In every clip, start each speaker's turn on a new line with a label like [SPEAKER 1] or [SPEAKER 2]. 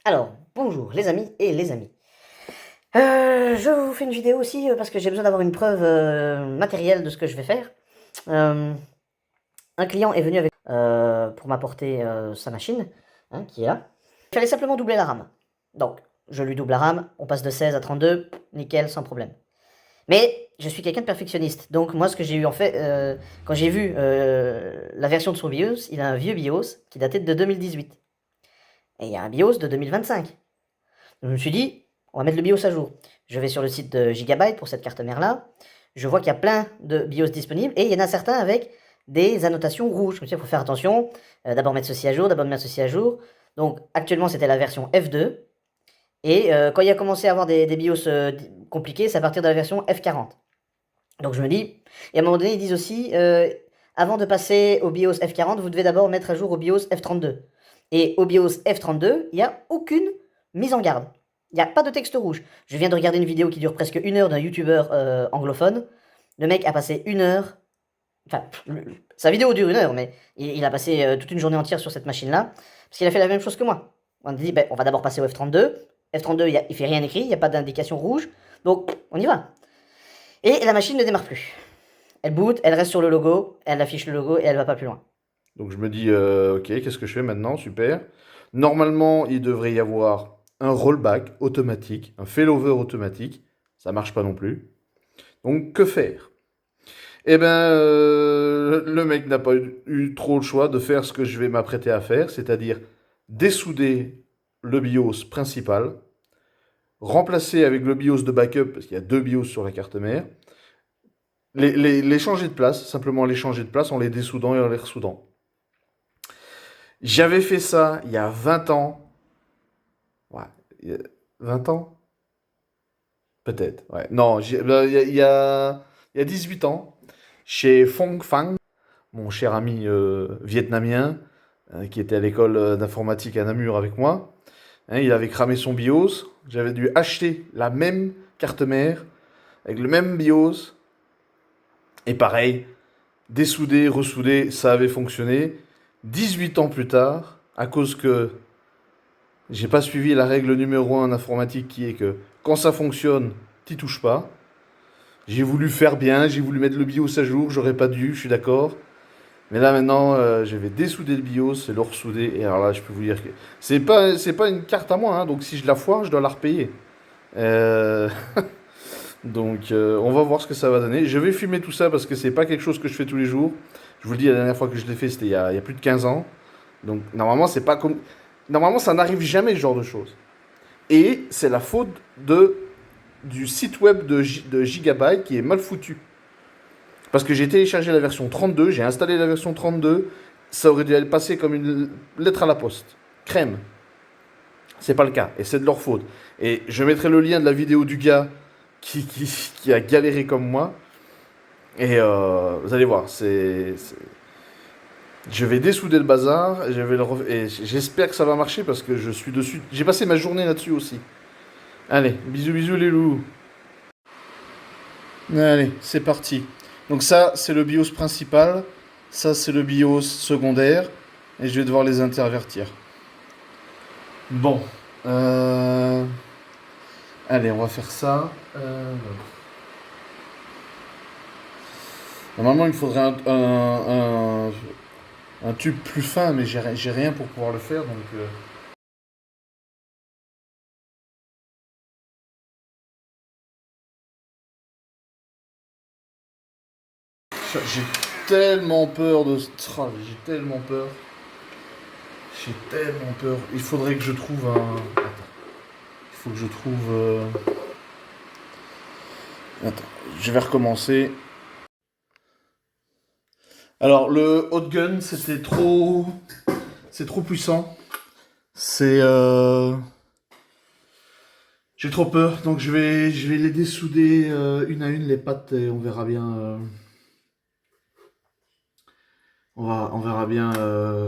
[SPEAKER 1] Alors, bonjour les amis et les amis. Je vous fais une vidéo aussi parce que j'ai besoin d'avoir une preuve matérielle de ce que je vais faire. Un client est venu avec pour m'apporter sa machine, hein, qui est là. Il fallait simplement doubler la RAM. Donc, je lui double la RAM, on passe de 16 à 32, nickel, sans problème. Mais je suis quelqu'un de perfectionniste, donc moi ce que j'ai eu en fait, quand j'ai vu la version de son BIOS, il a un vieux BIOS qui datait de 2018. Et il y a un BIOS de 2025. Donc je me suis dit, on va mettre le BIOS à jour. Je vais sur le site de Gigabyte pour cette carte mère-là. Je vois qu'il y a plein de BIOS disponibles et il y en a certains avec des annotations rouges. Je me suis dit, il faut faire attention. D'abord mettre ceci à jour, d'abord mettre ceci à jour. Donc actuellement, c'était la version F2. Et quand il a commencé à avoir des BIOS compliqués, c'est à partir de la version F40. Donc je me dis, et à un moment donné, ils disent aussi, avant de passer au BIOS F40, vous devez d'abord mettre à jour au BIOS F32. Et au BIOS F32, il n'y a aucune mise en garde. Il n'y a pas de texte rouge. Je viens de regarder une vidéo qui dure presque 1 heure d'un youtubeur anglophone. Le mec a passé 1 heure. Enfin, sa vidéo dure 1 heure, mais il a passé toute une journée entière sur cette machine-là. Parce qu'il a fait la même chose que moi. On a dit, ben, on va d'abord passer au F32. F32, il ne fait rien écrit, il n'y a pas d'indication rouge. Donc, on y va. Et la machine ne démarre plus. Elle boot, elle reste sur le logo, elle affiche le logo et elle va pas plus loin.
[SPEAKER 2] Donc je me dis, ok, qu'est-ce que je fais maintenant? Super. Normalement, il devrait y avoir un rollback automatique, un failover automatique. Ça marche pas non plus. Donc que faire? Eh ben, le mec n'a pas eu trop le choix de faire ce que je vais m'apprêter à faire, c'est-à-dire dessouder le BIOS principal, remplacer avec le BIOS de backup, parce qu'il y a deux BIOS sur la carte mère, les changer de place, simplement les changer de place en les dessoudant et en les ressoudant. J'avais fait ça il y a 20 ans. Ouais, 20 ans? Peut-être, ouais. Non, il y a 18 ans, chez Phong Phang, mon cher ami vietnamien, qui était à l'école d'informatique à Namur avec moi. Hein, il avait cramé son BIOS. J'avais dû acheter la même carte mère, avec le même BIOS. Et pareil, dessouder, ressouder, ça avait fonctionné. 18 ans plus tard, à cause que j'ai pas suivi la règle numéro 1 en informatique qui est que quand ça fonctionne, t'y touches pas. J'ai voulu faire bien, j'ai voulu mettre le BIOS à jour, j'aurais pas dû, je suis d'accord. Mais là maintenant, je vais dessouder le BIOS et le ressouder. Et alors là, je peux vous dire que c'est pas une carte à moi, hein, donc si je la foire, je dois la repayer. Euh, donc on va voir ce que ça va donner. Je vais filmer tout ça parce que c'est pas quelque chose que je fais tous les jours. Je vous le dis, la dernière fois que je l'ai fait, c'était il y a plus de 15 ans. Donc normalement, c'est pas comme. Normalement, ça n'arrive jamais ce genre de choses. Et c'est la faute du site web de Gigabyte qui est mal foutu. Parce que j'ai téléchargé la version 32, j'ai installé la version 32, ça aurait dû aller passer comme une lettre à la poste. Crème. C'est pas le cas, et c'est de leur faute. Et je mettrai le lien de la vidéo du gars qui a galéré comme moi. Et vous allez voir, je vais dessouder le bazar, et j'espère que ça va marcher parce que je suis dessus. J'ai passé ma journée là-dessus aussi. Allez, bisous bisous les loups. Allez, c'est parti. Donc ça, c'est le BIOS principal. Ça, c'est le BIOS secondaire. Et je vais devoir les intervertir. Bon. Euh, Allez, on va faire ça. Normalement, il me faudrait un tube plus fin, mais j'ai rien pour pouvoir le faire. Donc, j'ai tellement peur de ce... J'ai tellement peur. J'ai tellement peur. Il faudrait que je trouve un... Attends. Il faut que je trouve... Attends, je vais recommencer. Alors, le hot gun, c'était trop... C'est trop puissant. C'est... J'ai trop peur, donc je vais les dessouder une à une, les pattes, et on verra bien... on verra bien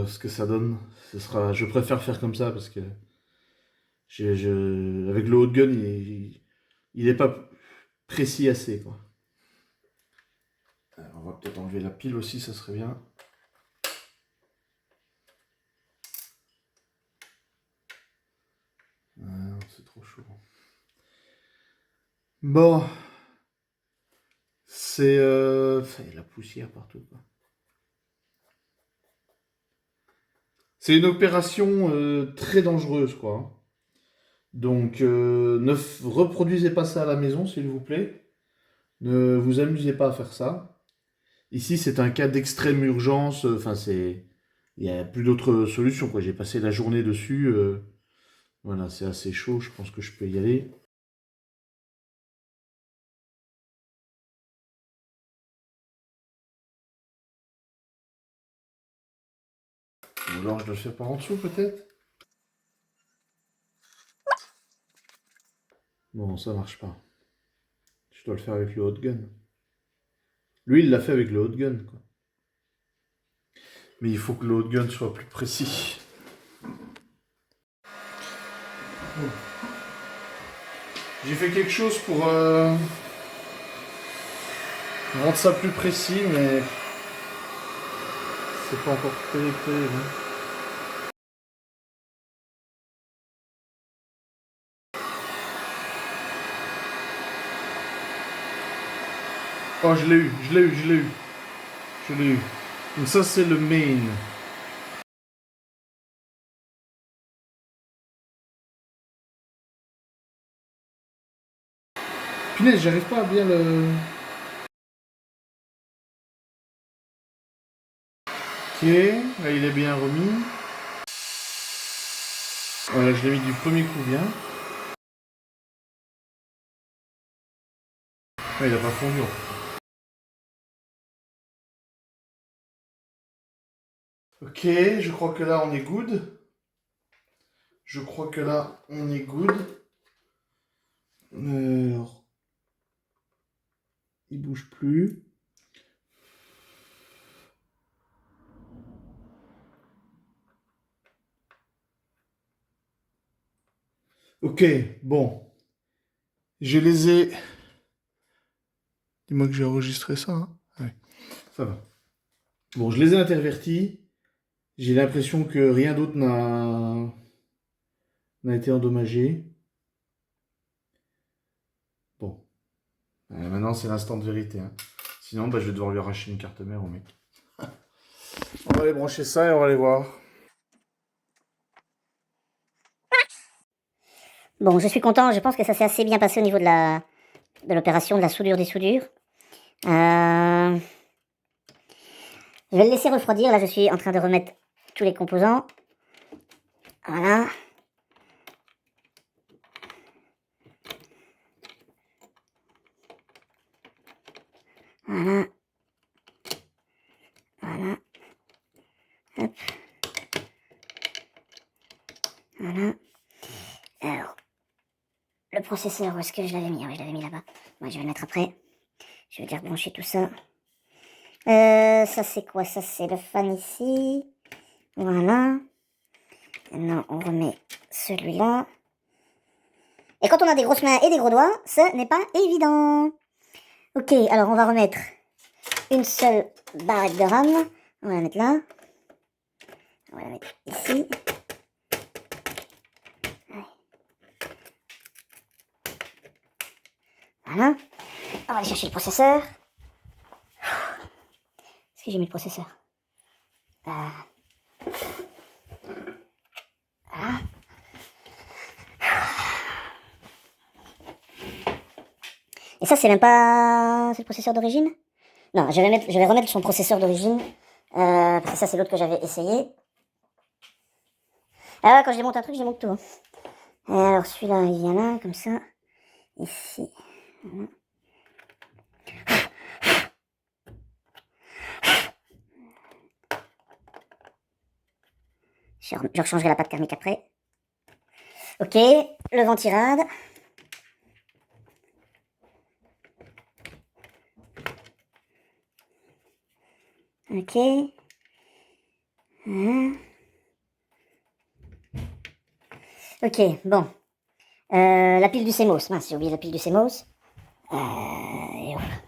[SPEAKER 2] ce que ça donne. Je préfère faire comme ça parce que avec le hot gun, il est pas précis assez, quoi. Alors, on va peut-être enlever la pile aussi, ça serait bien. trop chaud. Bon. C'est... il y a la poussière partout, quoi. C'est une opération très dangereuse, quoi. Donc, ne reproduisez pas ça à la maison, s'il vous plaît. Ne vous amusez pas à faire ça. Ici, c'est un cas d'extrême urgence. Enfin, c'est... Il n'y a plus d'autre solution, quoi. J'ai passé la journée dessus. Voilà, c'est assez chaud. Je pense que je peux y aller. Ou alors, je dois le faire par en dessous, peut-être? Bon, ça marche pas. Je dois le faire avec le hot gun. Lui, il l'a fait avec le hot gun, quoi. Mais il faut que le hot gun soit plus précis. J'ai fait quelque chose pour rendre ça plus précis, mais c'est pas encore terrible, hein. Oh, je l'ai eu, je l'ai eu, je l'ai eu. Je l'ai eu. Donc ça, c'est le main. Punaise, j'arrive pas à bien le... Ok, là, il est bien remis. Voilà, je l'ai mis du premier coup bien. Ah, il a pas fondu, en fait. Ok, je crois que là, on est good. Je crois que là, on est good. Alors, il bouge plus. Ok, bon. Je les ai... Dis-moi que j'ai enregistré ça, hein? Ouais, ça va. Bon, je les ai intervertis. J'ai l'impression que rien d'autre n'a été endommagé. Bon. Maintenant, c'est l'instant de vérité, hein. Sinon, bah, je vais devoir lui arracher une carte mère au mec. On va aller brancher ça et on va aller voir.
[SPEAKER 1] Bon, je suis content, je pense que ça s'est assez bien passé au niveau de l'opération, de la soudure des soudures. Je vais le laisser refroidir, là je suis en train de remettre tous les composants. Voilà. Voilà. Voilà. Hop. Voilà. Alors, le processeur, où est-ce que je l'avais mis? Ah oui, je l'avais mis là-bas. Moi, je vais le mettre après. Je vais dire brancher tout ça. Ça c'est quoi? Ça c'est le fan ici. Voilà. Maintenant, on remet celui-là. Et quand on a des grosses mains et des gros doigts, ce n'est pas évident. Ok, alors on va remettre une seule barrette de RAM. On va la mettre là. On va la mettre ici. Voilà. On va aller chercher le processeur. Est-ce que j'ai mis le processeur? Voilà. Et ça, c'est même pas... C'est le processeur d'origine? Non, je vais remettre son processeur d'origine. Parce que ça, c'est l'autre que j'avais essayé. Ah, quand je démonte un truc, je démonte tout. Hein. Alors, celui-là, il vient là, comme ça. Ici. Voilà. Je rechangerai la pâte thermique après. Ok, le ventirad. Ok. Ok, bon. La pile du CMOS. Mince, j'ai oublié la pile du CMOS. Et voilà.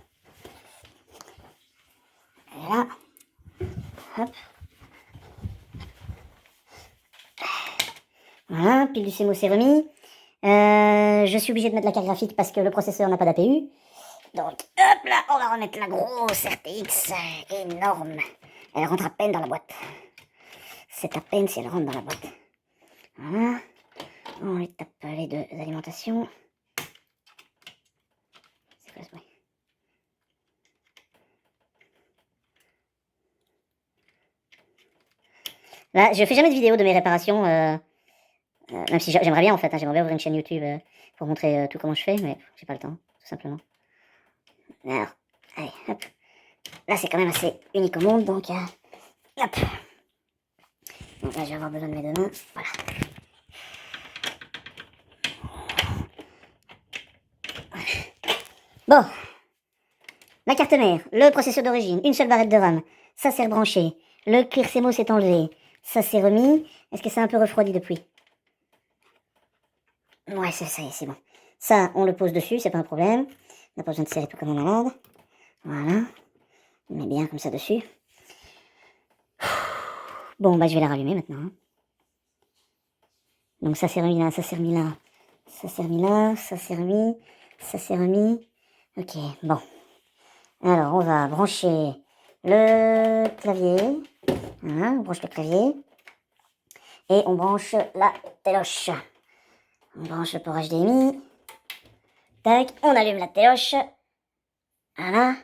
[SPEAKER 1] Et là. Hop. Voilà, pile du CMOS est remis.
[SPEAKER 3] Je suis obligé de mettre la carte graphique parce que le processeur n'a pas d'APU. Donc, hop là, on va remettre la grosse RTX énorme. Elle rentre à peine dans la boîte. C'est à peine si elle rentre dans la boîte. Voilà. On lui tape les deux alimentations. C'est quoi ce bruit? Là, je fais jamais de vidéo de mes réparations, même si j'aimerais bien en fait, hein, j'aimerais bien ouvrir une chaîne YouTube pour montrer tout comment je fais, mais j'ai pas le temps, tout simplement. Alors, allez, hop. Là, c'est quand même assez unique au monde, donc hop. Donc là, je vais avoir besoin de mes deux mains, voilà. Bon, la carte mère, le processeur d'origine, une seule barrette de RAM, ça s'est rebranché, le cuir CMOS s'est enlevé, ça s'est remis. Est-ce que c'est un peu refroidi depuis? Ouais, ça y est, c'est bon. Ça, on le pose dessus, c'est pas un problème. On n'a pas besoin de serrer tout comme un malade. Voilà. On met bien comme ça dessus. Bon, bah je vais la rallumer maintenant. Hein. Donc ça s'est remis là, ça s'est remis là. Ça s'est remis là, ça s'est remis, ça s'est remis. Ok, bon. Alors, on va brancher le clavier. Voilà, on branche le clavier. Et on branche la téloche. On branche le port HDMI. Tac, on allume la téloche. Voilà.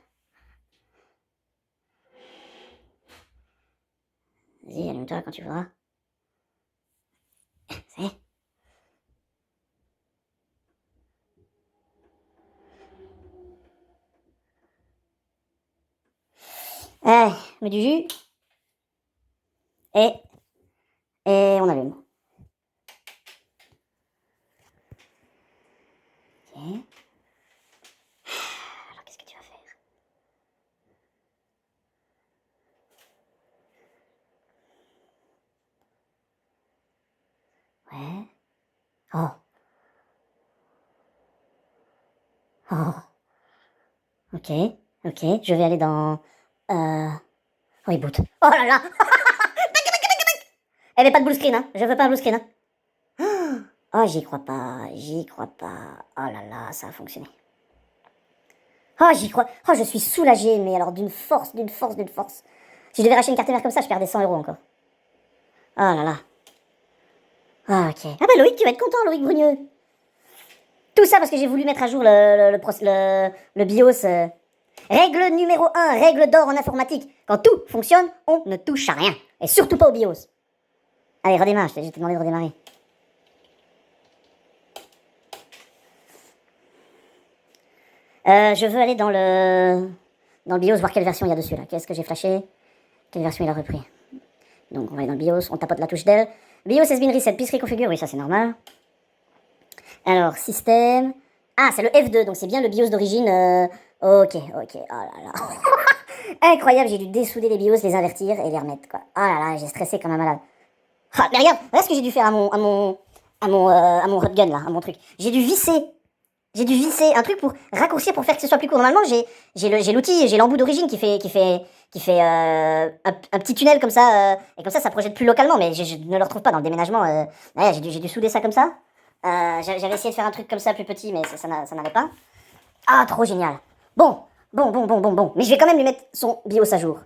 [SPEAKER 3] Vas-y, allume-toi quand tu voudras. Ça y est. Allez, on met du jus. Et on allume. Ok. Alors, qu'est-ce que tu vas faire? Ouais. Oh. Oh. Ok, ok. Je vais aller dans... Reboot. Oh là là. Elle n'est pas de blue screen, hein. Je veux pas un blue screen, hein. Oh, j'y crois pas. J'y crois pas. Oh là là, ça a fonctionné. Oh, j'y crois. Oh, je suis soulagée, mais alors d'une force, d'une force, d'une force. Si je devais racheter une carte mère comme ça, je perdais 100 € encore. Oh là là. Ah, ok. Ah bah Loïc, tu vas être content, Loïc Brugneux. Tout ça parce que j'ai voulu mettre à jour le BIOS. Règle numéro 1, règle d'or en informatique. Quand tout fonctionne, on ne touche à rien. Et surtout pas au BIOS. Allez, redémarre, je t'ai demandé de redémarrer. Je veux aller dans le BIOS, voir quelle version il y a dessus là. Qu'est-ce que j'ai flashé? Quelle version il a repris? Donc on va aller dans le BIOS, on tapote la touche Del. BIOS has been reset, please reconfigure. Oui, ça c'est normal. Alors, système. Ah, c'est le F2, donc c'est bien le BIOS d'origine. Ok, ok. Oh là là. Incroyable, j'ai dû dessouder les BIOS, les invertir et les remettre quoi. Oh là là, j'ai stressé comme un malade. Ah, mais regarde ce que j'ai dû faire à mon hot gun là, à mon truc. J'ai dû visser un truc pour raccourcir, pour faire que ce soit plus court. Normalement, j'ai l'outil, j'ai l'embout d'origine qui fait un petit tunnel comme ça, et comme ça projette plus localement, mais je ne le retrouve pas dans le déménagement. Ouais, j'ai dû souder ça comme ça. J'avais essayé de faire un truc comme ça plus petit, mais ça n'allait pas. Ah, trop génial. Bon. Mais je vais quand même lui mettre son BIOS à jour.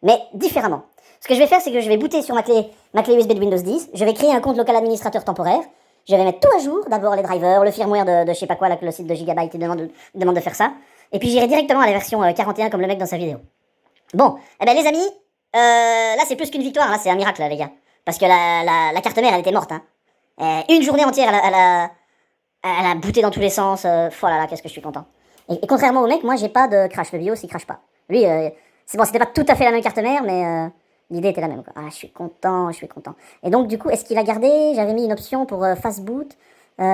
[SPEAKER 3] Mais différemment. Ce que je vais faire, c'est que je vais booter sur ma clé USB de Windows 10. Je vais créer un compte local administrateur temporaire. Je vais mettre tout à jour. D'abord les drivers, le firmware de je sais pas quoi, là, que le site de Gigabyte demande de faire ça. Et puis j'irai directement à la version 41 comme le mec dans sa vidéo. Bon, eh ben les amis, là c'est plus qu'une victoire, là c'est un miracle les gars. Parce que la carte mère elle était morte. Hein. Une journée entière elle a booté dans tous les sens. Oh là là, qu'est-ce que je suis content. Et contrairement au mec, moi j'ai pas de crash, le BIOS il crache pas. Lui, c'est bon, c'était pas tout à fait la même carte mère, mais l'idée était la même. Quoi. Ah, je suis content. Et donc du coup, est-ce qu'il a gardé? J'avais mis une option pour fast boot. Boot.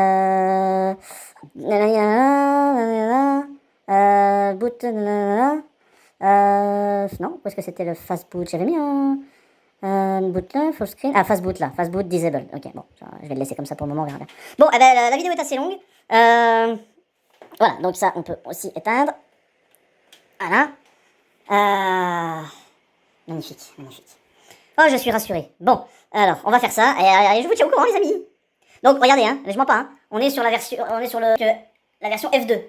[SPEAKER 3] Non, où est-ce que c'était le fast boot? J'avais mis un boot là, full screen. Ah, fast boot là, fast boot disable. Ok, bon, je vais le laisser comme ça pour le moment, on verra bien. Bon, eh ben, la vidéo est assez longue. Voilà, donc ça, on peut aussi éteindre. Voilà. Magnifique. Oh, je suis rassuré. Bon, alors, on va faire ça, et je vous tiens au courant, les amis. Donc, regardez, hein, je mens pas, hein. on est sur la version, la version F2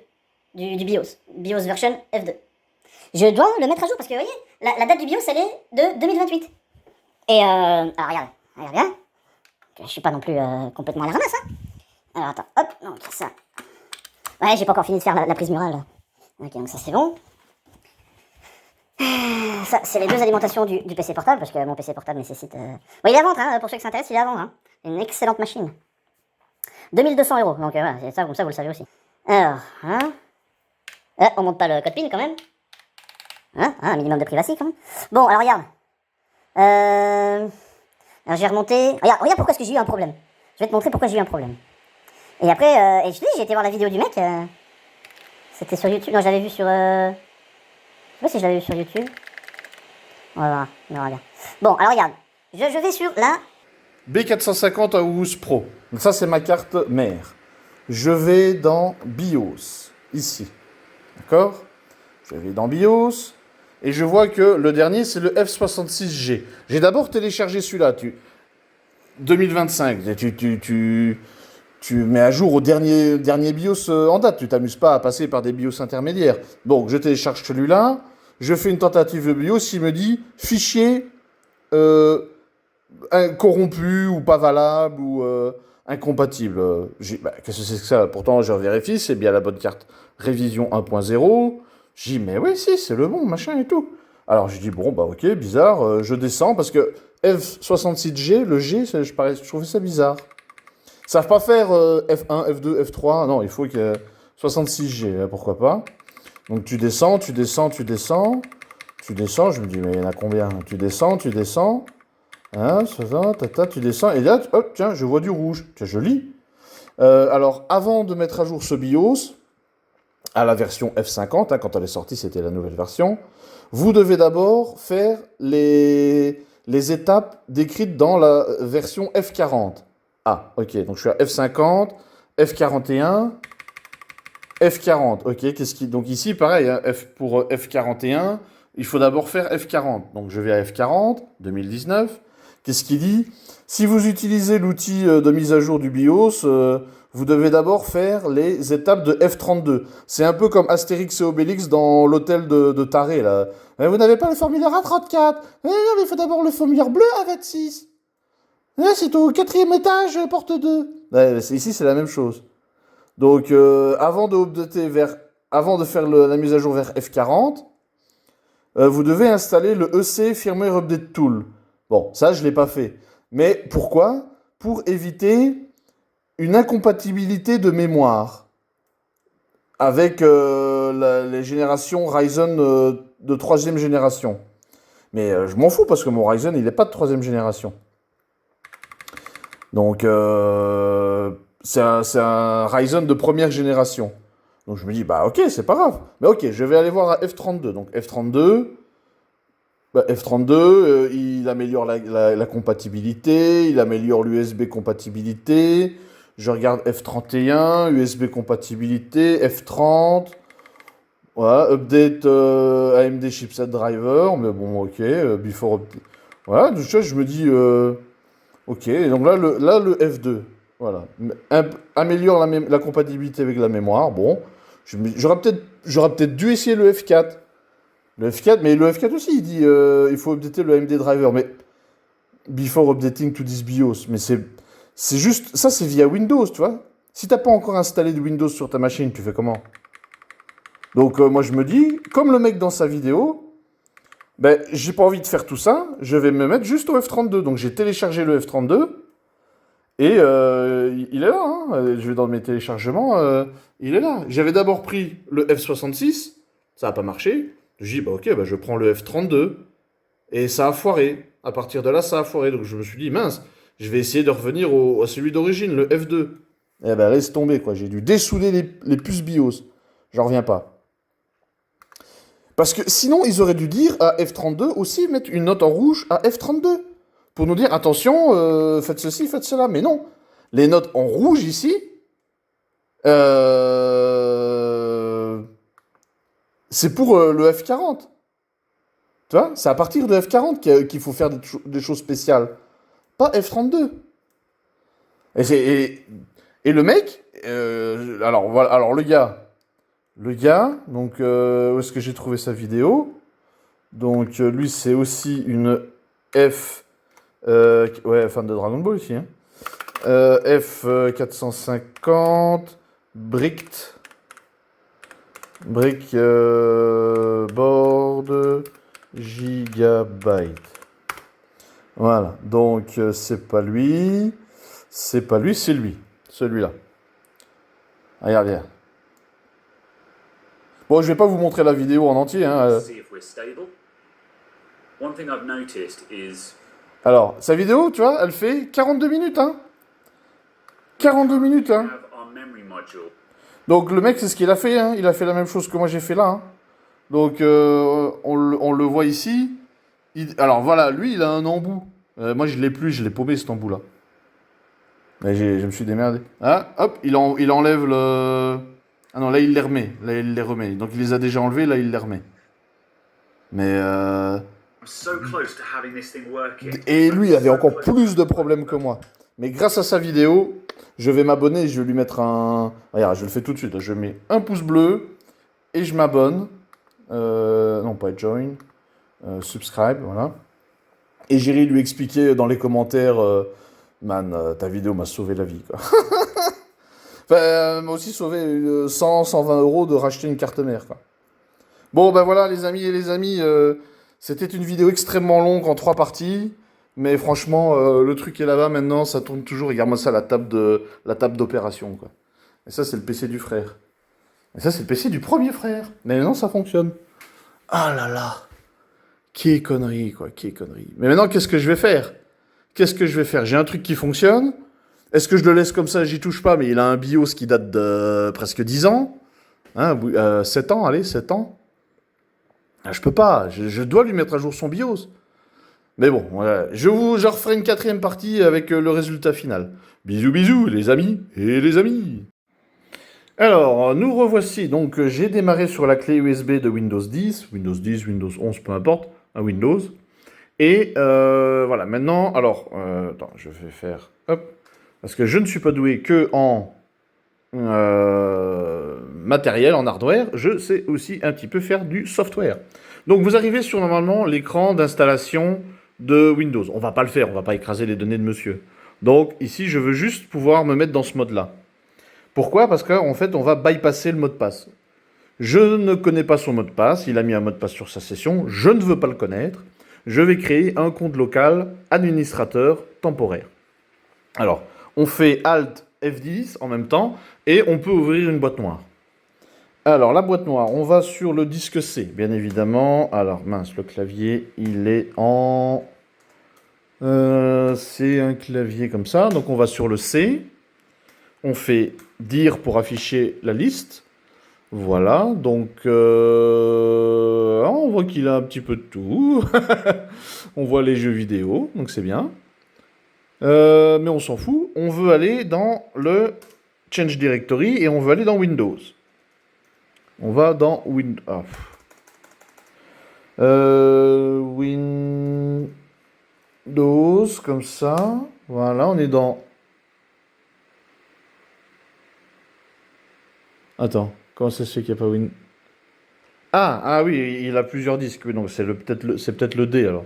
[SPEAKER 3] du BIOS. BIOS version F2. Je dois le mettre à jour parce que, vous voyez, la date du BIOS, elle est de 2028. Et alors regarde bien. Je suis pas non plus complètement à la ramasse, hein. Alors attends, hop, donc ça. Ouais, j'ai pas encore fini de faire la prise murale, là. Ok, donc ça c'est bon. Ça, c'est les deux alimentations du PC portable, parce que mon PC portable nécessite... Bon, il est à vendre, hein, pour ceux qui s'intéressent, il est à vendre, hein. Une excellente machine. 2200 €, donc voilà, c'est ça, comme ça vous le savez aussi. Alors, hein. On monte pas le code PIN quand même. Hein, un minimum de privacy quand même. Bon, alors regarde. Alors j'ai remonté... Regarde pourquoi est-ce que j'ai eu un problème. Je vais te montrer pourquoi j'ai eu un problème. Et après, et je te dis, j'ai été voir la vidéo du mec. C'était sur YouTube. Non, j'avais vu sur... Je sais pas si je l'avais vu sur YouTube. On va voir, on verra bien. Bon, alors regarde. Je vais sur la...
[SPEAKER 2] B450 AUS Pro. Donc ça, c'est ma carte mère. Je vais dans BIOS, ici. D'accord? Je vais dans BIOS. Et je vois que le dernier, c'est le F66G. J'ai d'abord téléchargé celui-là. 2025. Tu mets à jour au dernier BIOS en date. Tu t'amuses pas à passer par des BIOS intermédiaires. Donc, je télécharge celui-là. Je fais une tentative de BIOS. Il me dit fichier corrompu ou pas valable ou incompatible. Qu'est-ce que c'est que ça? Pourtant, je vérifie. C'est bien la bonne carte révision 1.0. J'ai dit, mais oui, si, c'est le bon, machin et tout. Alors, j'ai dit, bon, bah ok, bizarre. Je descends parce que F66G, le G, je trouvais ça bizarre. Ils savent pas faire F1, F2, F3. Non, il faut que 66G, pourquoi pas. Donc tu descends. Je me dis, mais il y en a combien? Tu descends. Hein, tu descends. Et là, hop, tiens, je vois du rouge. Tiens, je lis. Alors, avant de mettre à jour ce BIOS, à la version F50, hein, quand elle est sortie, c'était la nouvelle version, vous devez d'abord faire les étapes décrites dans la version F40. Ah, ok, donc je suis à F50, F41, F40, ok, donc ici, pareil, hein, pour F41, il faut d'abord faire F40. Donc je vais à F40, 2019, qu'est-ce qu'il dit? Si vous utilisez l'outil de mise à jour du BIOS, vous devez d'abord faire les étapes de F32. C'est un peu comme Astérix et Obélix dans l'hôtel de Taré, là. Vous n'avez pas le formulaire A34. Non, mais il faut d'abord le formulaire bleu A26. Là, c'est au 4e étage, porte 2. Ouais, ici, c'est la même chose. Donc, avant de faire la mise à jour vers F40, vous devez installer le EC Firmware Update Tool. Bon, ça, je ne l'ai pas fait. Mais pourquoi? Pour éviter une incompatibilité de mémoire avec les générations Ryzen de 3e génération. Mais je m'en fous parce que mon Ryzen, il n'est pas de 3e génération. Donc, c'est un Ryzen de 1re génération. Donc, je me dis, bah ok, c'est pas grave. Mais ok, je vais aller voir à F32. Donc, F32, il améliore la compatibilité, il améliore l'USB compatibilité. Je regarde F31, USB compatibilité, F30. Voilà, update AMD chipset driver. Mais bon, ok, before update. Voilà, donc je me dis... ok, et donc là, le F2, voilà, améliore la compatibilité avec la mémoire. Bon, j'aurais peut-être dû essayer le F4. Le F4, mais le F4 aussi, il dit il faut updater le AMD driver, mais before updating to this BIOS. Mais c'est juste, ça c'est via Windows, tu vois. Si t'as pas encore installé de Windows sur ta machine, tu fais comment? Donc moi je me dis, comme le mec dans sa vidéo, ben, j'ai pas envie de faire tout ça, je vais me mettre juste au F32. Donc j'ai téléchargé le F32 et il est là. Hein. Je vais dans mes téléchargements, il est là. J'avais d'abord pris le F66, ça n'a pas marché. J'ai dit, bah ok, bah, je prends le F32 et ça a foiré. À partir de là, ça a foiré. Donc je me suis dit, mince, je vais essayer de revenir à celui d'origine, le F2. Eh ben laisse tomber, quoi. J'ai dû dessouder les puces BIOS. J'en reviens pas. Parce que sinon, ils auraient dû dire à F32 aussi, mettre une note en rouge à F32. Pour nous dire, attention, faites ceci, faites cela. Mais non, les notes en rouge ici, c'est pour le F40. Tu vois, c'est à partir de F40 qu'il faut faire des choses spéciales. Pas F32. Et le mec, alors voilà, alors le gars, donc où est-ce que j'ai trouvé sa vidéo? Donc lui c'est aussi une F, ouais, fan de Dragon Ball ici, hein. F 450, Bricked, board gigabyte. Voilà, donc c'est pas lui, c'est lui, celui-là. Regardez. Bon, je vais pas vous montrer la vidéo en entier, hein.
[SPEAKER 4] See if we're stable. One thing I've noticed is
[SPEAKER 2] Alors, sa vidéo, tu vois, elle fait 42 minutes, hein. 42 minutes,
[SPEAKER 4] we
[SPEAKER 2] hein.
[SPEAKER 4] have our memory module.
[SPEAKER 2] Donc le mec, c'est ce qu'il a fait, hein. Il a fait la même chose que moi j'ai fait là, hein. Donc on le voit ici. Alors voilà, lui, il a un embout. Moi, je l'ai plus, je l'ai paumé cet embout-là. Mais je me suis démerdé. Ah, hop, il enlève le... Ah non, là, il les remet. Là, il les remet. Donc il les a déjà enlevés, là, il les remet. Mais...
[SPEAKER 4] I'm so close to having this thing working.
[SPEAKER 2] Et lui, il avait encore plus de problèmes que moi. Mais grâce à sa vidéo, je vais m'abonner et je vais lui mettre un... Regarde, je le fais tout de suite. Je mets un pouce bleu et je m'abonne. Non, pas join. Subscribe, voilà. Et j'irai lui expliquer dans les commentaires, man, ta vidéo m'a sauvé la vie, quoi. Enfin, m'a aussi sauvé 100-120 euros de racheter une carte mère, quoi. Bon, ben voilà, les amis et les amis, c'était une vidéo extrêmement longue en 3 parties. Mais franchement, le truc est là-bas maintenant, ça tourne toujours. Regarde-moi ça, la table d'opération, quoi. Et ça, c'est le PC du frère. Et ça, c'est le PC du premier frère. Mais maintenant, ça fonctionne. Ah là là. Qui est connerie, quoi. Qui est connerie. Mais maintenant, qu'est-ce que je vais faire? J'ai un truc qui fonctionne. Est-ce que je le laisse comme ça, j'y touche pas, mais il a un BIOS qui date de presque 10 ans. Hein, 7 ans, allez, 7 ans. Ah, je peux pas. Je dois lui mettre à jour son BIOS. Mais bon, voilà. Je referai une 4e partie avec le résultat final. Bisous, bisous, les amis et les amis. Alors, nous revoici. Donc, j'ai démarré sur la clé USB de Windows 10, Windows 11, peu importe, un Windows. Et voilà, maintenant, alors, attends, je vais faire, hop, parce que je ne suis pas doué que en matériel, en hardware, je sais aussi un petit peu faire du software. Donc, vous arrivez sur, normalement, l'écran d'installation de Windows. On va pas le faire, on va pas écraser les données de monsieur. Donc, ici, je veux juste pouvoir me mettre dans ce mode-là. Pourquoi? Parce qu'en fait, on va bypasser le mot de passe. Je ne connais pas son mot de passe, il a mis un mot de passe sur sa session, je ne veux pas le connaître. Je vais créer un compte local administrateur temporaire. Alors, on fait Alt F10 en même temps et on peut ouvrir une boîte noire. Alors, la boîte noire, on va sur le disque C, bien évidemment. Alors, mince, le clavier, il est en... c'est un clavier comme ça, donc on va sur le C. On fait dire pour afficher la liste. Voilà, donc on voit qu'il a un petit peu de tout. On voit les jeux vidéo, donc c'est bien. Mais on s'en fout. On veut aller dans le Change Directory et on veut aller dans Windows. On va dans Windows, comme ça. Voilà, on est dans... Attends, comment ça se fait qu'il n'y a pas Win... Ah oui, il a plusieurs disques. Oui, donc c'est peut-être le D alors.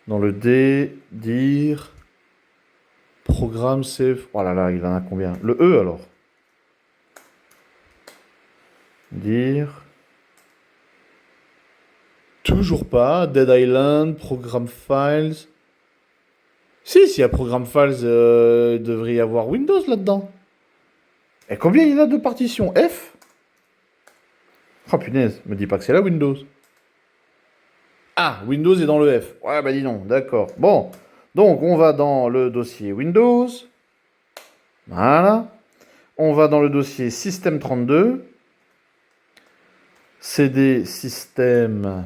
[SPEAKER 2] Dans le D, dire, programme, save. Oh là là, il en a combien? Le E alors. Dire. Toujours pas. Dead Island, Program Files. Si, s'il y a Program Files, il devrait y avoir Windows là-dedans. Et combien il a de partitions? F? Oh punaise, me dis pas que c'est là Windows. Ah, Windows est dans le F. Ouais, bah dis non, d'accord. Bon, donc on va dans le dossier Windows. Voilà. On va dans le dossier Système 32. CD Système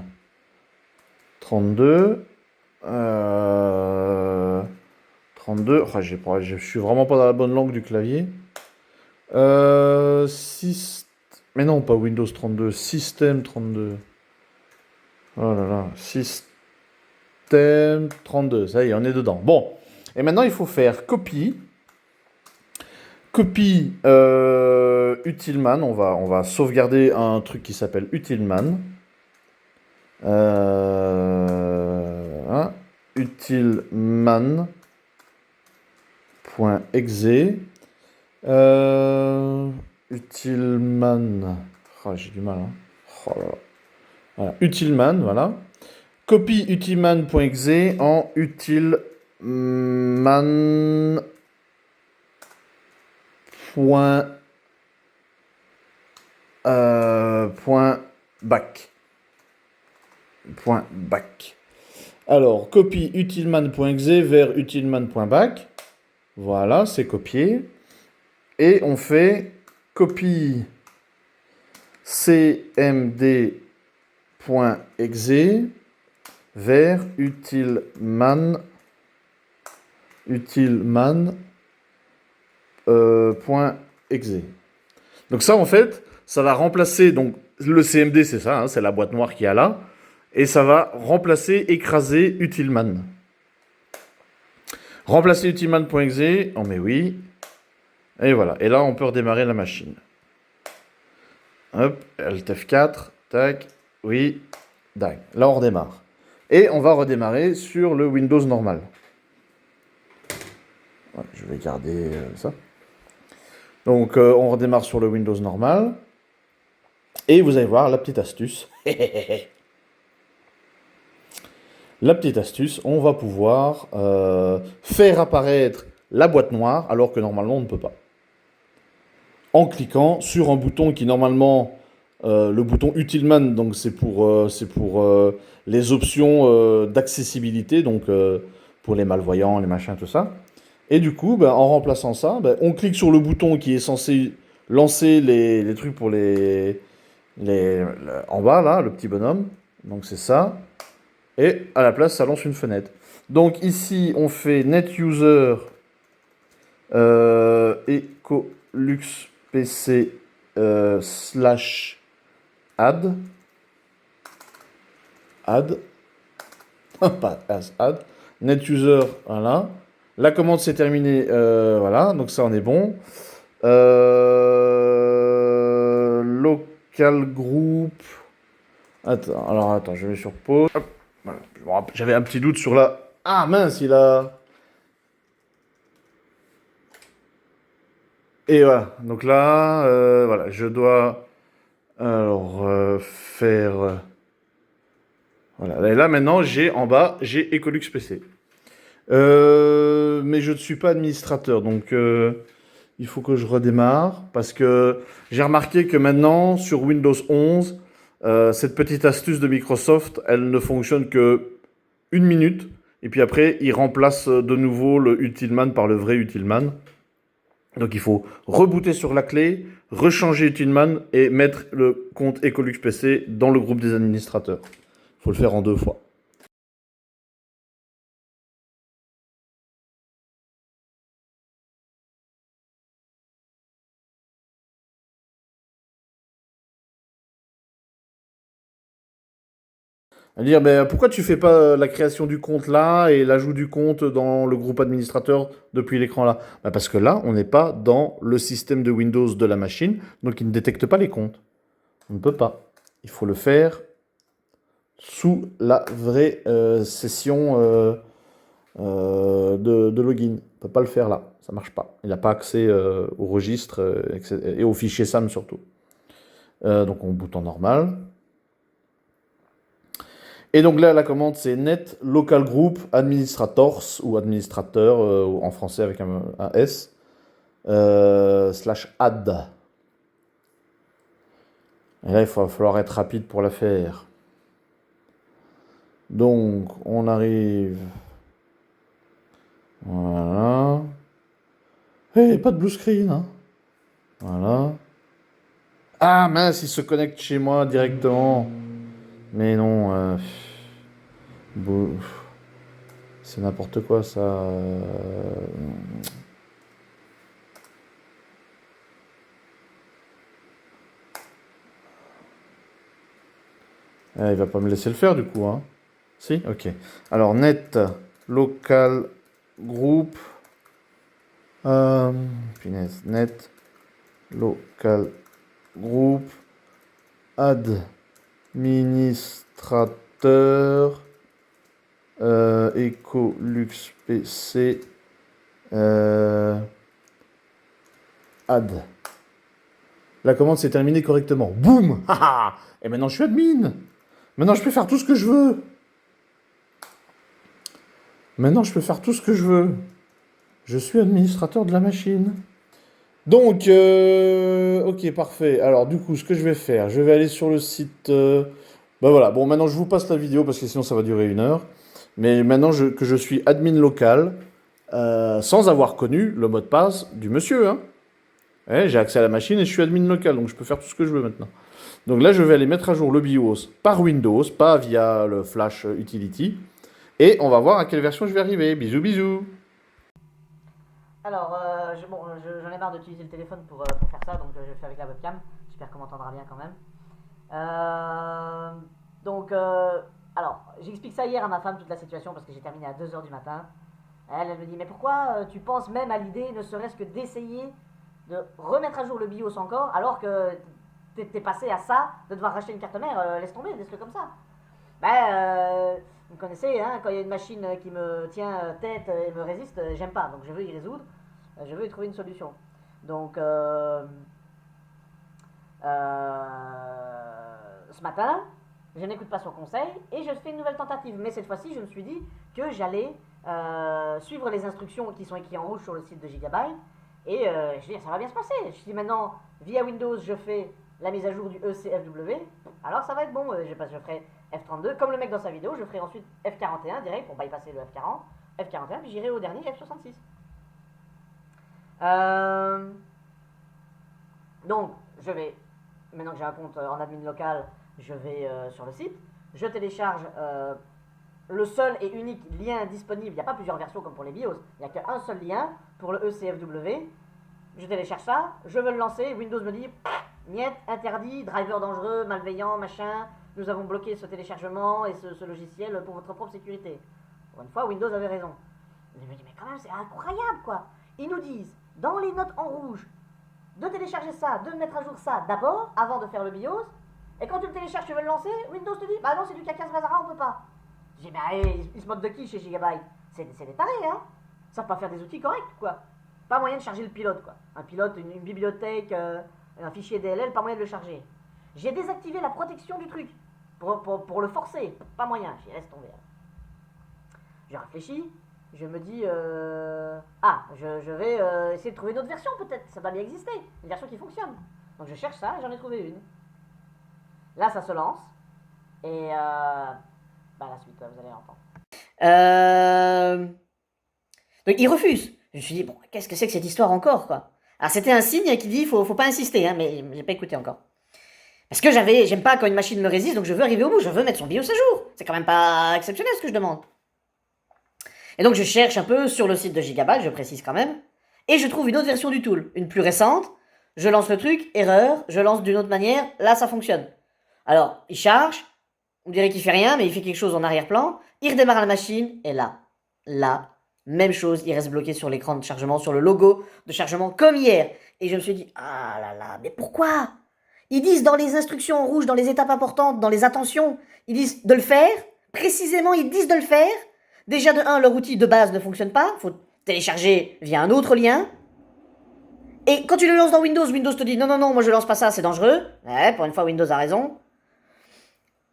[SPEAKER 2] 32. 32. Oh, je suis vraiment pas dans la bonne langue du clavier. Mais non, pas Windows 32, Système 32. Oh là là, Système 32, ça y est, on est dedans. Bon, et maintenant il faut faire copie copie utilman, on va sauvegarder un truc qui s'appelle utilman. Utilman.exe. Utilman. Oh, j'ai du mal. Hein. Oh là là. Voilà. Utilman, voilà. Copie utilman.exe en utilman. Back. Alors, copie utilman.exe vers utilman.back. Voilà, c'est copié. Et on fait copie cmd.exe vers utilman. .exe. Donc ça, en fait, ça va remplacer, donc le CMD, c'est ça, hein, c'est la boîte noire qu'il y a là, et ça va remplacer, écraser utilman. Remplacer utilman.exe, on met oui, et voilà, et là, on peut redémarrer la machine. Hop, Alt F4, tac, oui, tac, là, on redémarre. Et on va redémarrer sur le Windows normal. Ouais, je vais garder ça. Donc, on redémarre sur le Windows normal. Et vous allez voir la petite astuce. La petite astuce, on va pouvoir faire apparaître la boîte noire alors que normalement on ne peut pas. En cliquant sur un bouton qui normalement, le bouton Utilman, donc c'est pour les options d'accessibilité, donc pour les malvoyants, les machins, tout ça. Et du coup, en remplaçant ça, on clique sur le bouton qui est censé lancer les trucs pour en bas, là, le petit bonhomme. Donc c'est ça. Et à la place, ça lance une fenêtre. Donc ici, on fait netuser Ecolux PC /add. Add. Pas as add. Netuser, voilà. La commande s'est terminée, voilà, donc ça on est bon. Local group. Attends, je vais sur pause. Hop, voilà. J'avais un petit doute sur la. Ah mince, il a. Et voilà, donc là, voilà, je dois faire. Voilà, et là maintenant en bas, j'ai Ecolux PC. Mais je ne suis pas administrateur, donc il faut que je redémarre parce que j'ai remarqué que maintenant sur Windows 11, cette petite astuce de Microsoft, elle ne fonctionne que 1 minute et puis après il remplace de nouveau le Utilman par le vrai Utilman. Donc il faut rebooter sur la clé, rechanger Utilman et mettre le compte Ecolux PC dans le groupe des administrateurs. Il faut le faire en 2 fois. À dire, pourquoi tu fais pas la création du compte là et l'ajout du compte dans le groupe administrateur depuis l'écran là? Parce que là, on n'est pas dans le système de Windows de la machine, donc il ne détecte pas les comptes. On ne peut pas. Il faut le faire sous la vraie session de login. On ne peut pas le faire là, ça ne marche pas. Il n'a pas accès au registre et au fichier SAM surtout. Donc on boot en normal. Et donc là, la commande, c'est net local group administrators ou administrateur en français avec un S /add. Et là, il va falloir être rapide pour la faire. Donc, on arrive. Voilà. Hey, pas de blue screen, hein. Voilà. Ah mince, il se connecte chez moi directement. Mais non. C'est n'importe quoi ça. Il va pas me laisser le faire du coup, hein. Si, ok. Alors net local group Finesse net, local group, administrateur, Ecolux PC, add. La commande s'est terminée correctement. Boum! Et maintenant je suis admin. Maintenant je peux faire tout ce que je veux. Je suis administrateur de la machine. Donc, ok, parfait. Alors, du coup, ce que je vais faire, je vais aller sur le site. Bah voilà, bon, maintenant je vous passe la vidéo parce que sinon ça va durer 1 heure. Mais maintenant que je suis admin local, sans avoir connu le mot de passe du monsieur. Hein. Ouais, j'ai accès à la machine et je suis admin local, donc je peux faire tout ce que je veux maintenant. Donc là, je vais aller mettre à jour le BIOS par Windows, pas via le Flash Utility. Et on va voir à quelle version je vais arriver. Bisous, bisous.
[SPEAKER 1] Alors, j'en ai marre d'utiliser le téléphone pour faire ça, donc je le fais avec la webcam. J'espère qu'on m'entendra bien quand même. Alors, j'explique ça hier à ma femme, toute la situation, parce que j'ai terminé à 2h du matin. Elle me dit, mais pourquoi tu penses même à l'idée, ne serait-ce que d'essayer de remettre à jour le BIOS encore, alors que t'es passé à ça, de devoir racheter une carte mère, laisse tomber, laisse-le comme ça. Vous connaissez, hein, quand il y a une machine qui me tient tête et me résiste, j'aime pas, donc je veux y résoudre, je veux y trouver une solution. Donc, ce matin, je n'écoute pas son conseil et je fais une nouvelle tentative. Mais cette fois-ci, je me suis dit que j'allais suivre les instructions qui sont écrites en rouge sur le site de Gigabyte. Et je dis, ça va bien se passer. Je dis maintenant, via Windows, je fais la mise à jour du ECFW. Alors ça va être bon. Je ferai F32. Comme le mec dans sa vidéo, je ferai ensuite F41 direct pour bypasser le F40. F41, puis j'irai au dernier F66. Donc, je vais, maintenant que j'ai un compte en admin local, je vais sur le site. Je télécharge le seul et unique lien disponible. Il n'y a pas plusieurs versions comme pour les BIOS. Il n'y a qu'un seul lien pour le ECFW. Je télécharge ça, je veux le lancer. Windows me dit, niet, interdit, driver dangereux, malveillant, machin. Nous avons bloqué ce téléchargement et ce logiciel pour votre propre sécurité. Pour une fois, Windows avait raison. Je me dis, mais quand même, c'est incroyable, quoi. Ils nous disent, dans les notes en rouge, de télécharger ça, de mettre à jour ça d'abord, avant de faire le BIOS. Et quand tu le télécharges, tu veux le lancer, Windows te dit, bah non, c'est du caca bazara, on peut pas. J'ai dit, mais allez, ils se moquent de qui chez Gigabyte? C'est des tarés, hein. Ils savent pas faire des outils corrects, quoi. Pas moyen de charger le pilote, quoi. Un pilote, une bibliothèque, un fichier DLL, pas moyen de le charger. J'ai désactivé la protection du truc pour le forcer. Pas moyen, j'y laisse tomber. Je réfléchis, je me dis, je vais essayer de trouver une autre version peut-être. Ça doit bien exister, une version qui fonctionne. Donc je cherche ça et j'en ai trouvé une. Là, ça se lance. Et la suite, vous allez l'entendre. Donc il refuse. Je me suis dit, bon, qu'est-ce que c'est que cette histoire encore, quoi. Alors c'était un signe qui dit, faut pas insister, hein, mais j'ai pas écouté encore. Parce que j'aime pas quand une machine me résiste, donc je veux arriver au bout, je veux mettre son BIOS à jour. C'est quand même pas exceptionnel ce que je demande. Et donc je cherche un peu sur le site de Gigabyte, je précise quand même, et je trouve une autre version du tool, une plus récente. Je lance le truc, erreur, je lance d'une autre manière, là ça fonctionne. Alors, il charge, on dirait qu'il fait rien, mais il fait quelque chose en arrière-plan, il redémarre la machine, et là, même chose, il reste bloqué sur l'écran de chargement, sur le logo de chargement, comme hier. Et je me suis dit, ah là là, mais pourquoi? Ils disent dans les instructions en rouge, dans les étapes importantes, dans les attentions, ils disent de le faire, précisément ils disent de le faire. Déjà de 1, leur outil de base ne fonctionne pas, il faut télécharger via un autre lien. Et quand tu le lances dans Windows, Windows te dit, non, moi je lance pas ça, c'est dangereux. Ouais, pour une fois Windows a raison.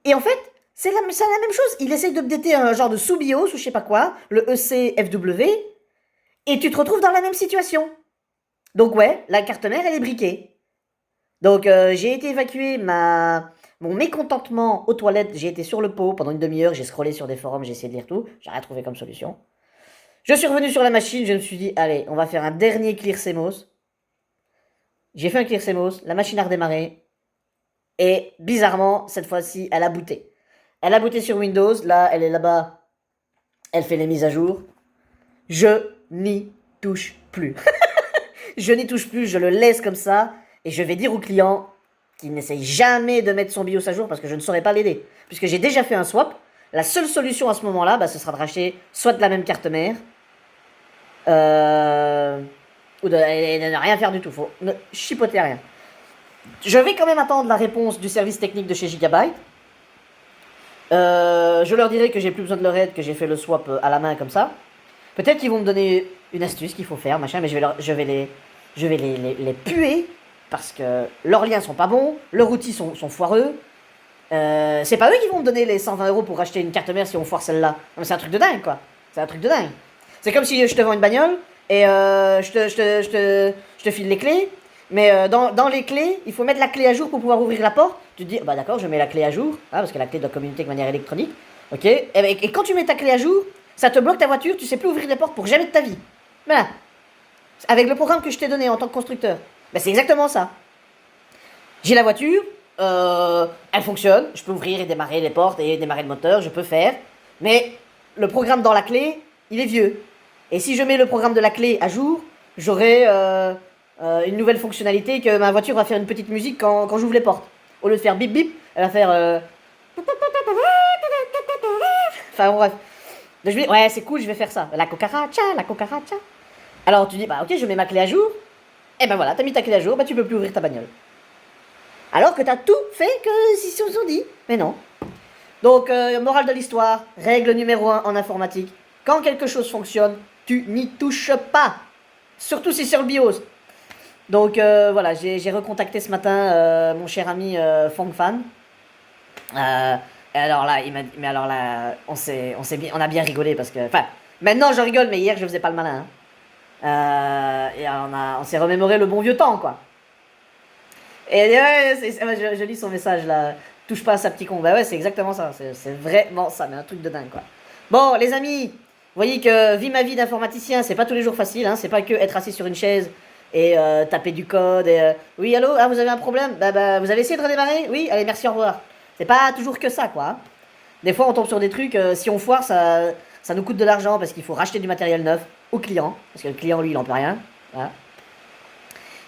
[SPEAKER 1] Et en fait, c'est la même chose. Il essaye d'updater un genre de sous-BIOS ou je sais pas quoi, le ECFW, et tu te retrouves dans la même situation. Donc ouais, la carte mère, elle est briquée. Donc j'ai été évacuer mon mécontentement aux toilettes. J'ai été sur le pot pendant une demi-heure, j'ai scrollé sur des forums, j'ai essayé de lire tout, j'ai rien trouvé comme solution. Je suis revenu sur la machine, je me suis dit, allez, on va faire un dernier clear CMOS. J'ai fait un clear CMOS, la machine a redémarré, et bizarrement, cette fois-ci, elle a booté. Elle a booté sur Windows, là, elle est là-bas, elle fait les mises à jour. Je n'y touche plus. Je n'y touche plus, je le laisse comme ça, et je vais dire au client qu'il n'essaye jamais de mettre son BIOS à jour parce que je ne saurais pas l'aider. Puisque j'ai déjà fait un swap, la seule solution à ce moment-là, ce sera de racheter soit de la même carte mère, ou de ne rien faire du tout. Faut ne chipoter à rien. Je vais quand même attendre la réponse du service technique de chez Gigabyte. Je leur dirai que j'ai plus besoin de leur aide, que j'ai fait le swap à la main comme ça. Peut-être qu'ils vont me donner une astuce qu'il faut faire, machin, mais je vais les puer parce que leurs liens sont pas bons, leurs outils sont foireux. C'est pas eux qui vont me donner les 120 € pour acheter une carte mère si on foire celle-là. Non, mais c'est un truc de dingue, quoi. C'est un truc de dingue. C'est comme si je te vends une bagnole et je te file les clés. Mais dans les clés, il faut mettre la clé à jour pour pouvoir ouvrir la porte. Tu te dis, bah d'accord, je mets la clé à jour, hein, parce que la clé doit communiquer de manière électronique. Ok. Et quand tu mets ta clé à jour, ça te bloque ta voiture, tu sais plus ouvrir les portes pour jamais de ta vie. Voilà. Avec le programme que je t'ai donné en tant que constructeur. Ben, c'est exactement ça. J'ai la voiture, elle fonctionne, je peux ouvrir et démarrer les portes et démarrer le moteur, je peux faire. Mais le programme dans la clé, il est vieux. Et si je mets le programme de la clé à jour, j'aurai une nouvelle fonctionnalité que ma voiture va faire une petite musique quand j'ouvre les portes. Au lieu de faire bip bip, elle va faire... Enfin bref. Donc, je me dis, ouais, c'est cool, je vais faire ça. La cucaracha, la cucaracha. Alors tu dis, bah ok, je mets ma clé à jour. Et ben voilà, t'as mis ta clé à jour, bah tu peux plus ouvrir ta bagnole. Alors que t'as tout fait que si on s'en dit. Mais non. Donc, morale de l'histoire, règle numéro 1 en informatique. Quand quelque chose fonctionne, tu n'y touches pas. Surtout si c'est sur le BIOS. Donc voilà, j'ai recontacté ce matin mon cher ami Fong Fan. Et alors là, il m'a dit, mais alors là, on a bien rigolé parce que, enfin, maintenant je rigole, mais hier je faisais pas le malin. Hein. Et on s'est remémoré le bon vieux temps, quoi. Et ouais, je lis son message là, touche pas à sa petit con. Bah ouais, c'est exactement ça, c'est vraiment ça, mais un truc de dingue, quoi. Bon, les amis, vous voyez que vivre ma vie d'informaticien, c'est pas tous les jours facile, hein, c'est pas que être assis sur une chaise et taper du code et oui, allô, ah, vous avez un problème? Bah, vous avez essayé de redémarrer? Oui, allez, merci, au revoir. C'est pas toujours que ça, quoi. Des fois, on tombe sur des trucs, si on foire, ça nous coûte de l'argent parce qu'il faut racheter du matériel neuf au client, parce que le client, lui, il en peut rien. Voilà.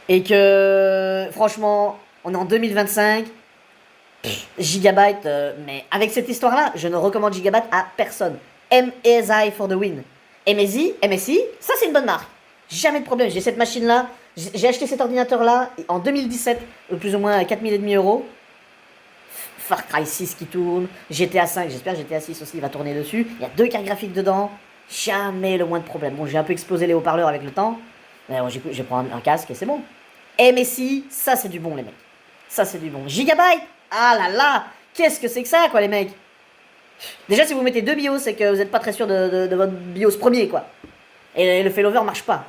[SPEAKER 1] Et que, franchement, on est en 2025, Gigabyte, mais avec cette histoire-là, je ne recommande Gigabyte à personne. MSI for the win. MSI, ça c'est une bonne marque. Jamais de problème, j'ai cette machine-là, j'ai acheté cet ordinateur-là en 2017, plus ou moins à 4 500 €. Far Cry 6 qui tourne, GTA 5, j'espère GTA 6 aussi, il va tourner dessus. Il y a 2 cartes graphiques dedans, jamais le moins de problème. Bon, j'ai un peu explosé les haut-parleurs avec le temps, mais bon, je prends un casque et c'est bon. MSI, ça c'est du bon, les mecs. Ça c'est du bon. Gigabyte, ah là là, qu'est-ce que c'est que ça, quoi, les mecs. Déjà, si vous mettez 2 BIOS, c'est que vous n'êtes pas très sûr de votre BIOS premier, quoi. Et le failover marche pas.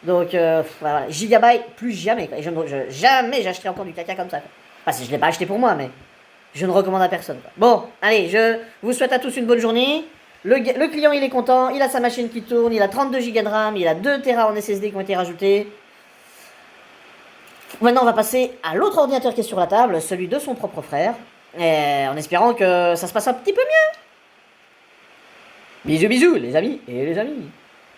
[SPEAKER 1] Donc, voilà. Gigabyte, plus jamais, quoi. Et jamais j'achèterai encore du caca comme ça, quoi. Enfin, si je l'ai pas acheté pour moi, mais je ne recommande à personne, quoi. Bon, allez, je vous souhaite à tous une bonne journée. Le client, il est content, il a sa machine qui tourne, il a 32 Go de RAM, il a 2 Tera en SSD qui ont été rajoutés. Maintenant, on va passer à l'autre ordinateur qui est sur la table, celui de son propre frère, et en espérant que ça se passe un petit peu mieux. Bisous, bisous, les amis et les amis.